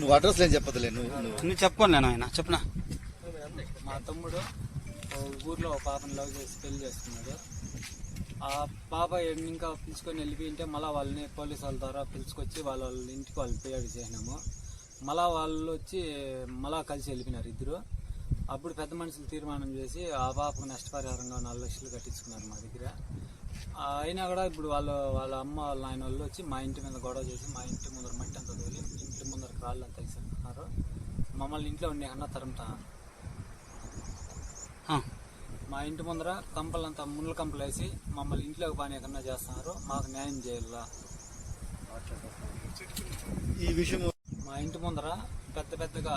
నువ్వు అడ్రస్ ఏం చెప్పదులే, నువ్వు చెప్పుకోను నేను. ఆయన చెప్పనా? మా తమ్ముడు ఊర్లో ఒక పాపను లవ్ చేసి పెళ్లి చేసుకున్నాడు. ఆ పాప ఇంకా పిలుచుకొని వెళ్ళిపోయింటే మళ్ళీ వాళ్ళని పోలీసు వాళ్ళ ద్వారా పిలుచుకొచ్చి వాళ్ళ ఇంటికి వాళ్ళు ఫిర్యాదు చేసినాము. మళ్ళా వాళ్ళు వచ్చి మళ్ళా కలిసి వెళ్ళిపోయినారు ఇద్దరు. అప్పుడు పెద్ద మనుషులు తీర్మానం చేసి ఆ పాపకు నష్టపరిహారంగా 4 లక్షలు కట్టించుకున్నారు మా దగ్గర. అయినా కూడా ఇప్పుడు వాళ్ళ అమ్మ వాళ్ళ ఆయన వాళ్ళు వచ్చి మా ఇంటి మీద గొడవ చేసి మా ఇంటి ముందర మట్టి అంతా తోలి ఇంటి ముందర కాళ్ళు అంతా వేసుకుంటున్నారు. మమ్మల్ని ఇంట్లో ఉండే అన్న తరుముతున్నారు. మా ఇంటి ముందర కంపలంతా ముళ్ళ కంపలు వేసి మమ్మల్ని ఇంట్లోకి పానీయకన్నా చేస్తున్నారు. మాకు న్యాయం చేయాలా? ఈ విషయం మా ఇంటి ముందర పెద్దగా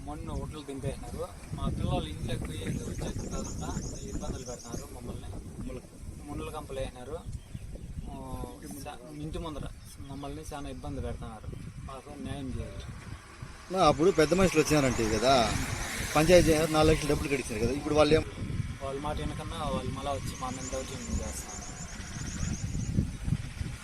మొన్న ఒడ్లు దింపేసినారు. మా పిల్లలు ఇంట్లోకి పోయి వచ్చేది కాకుండా ఇబ్బందులు పెడుతున్నారు. మమ్మల్ని ముళ్ళ కంపలు వేసినారు. ఇంటి ముందర మమ్మల్ని చాలా ఇబ్బంది పెడుతున్నారు. మాకు న్యాయం చేయాలి. అప్పుడు పెద్ద మనుషులు వచ్చినారంటే కదా, పంచాయతీ 4 లక్షలు డబ్బులు కట్టించారు కదా. ఇప్పుడు వాళ్ళ మాట వెనకన్నా వాళ్ళు మళ్ళీ వచ్చి మా మీద దౌర్జన్యం చేస్తున్నారు.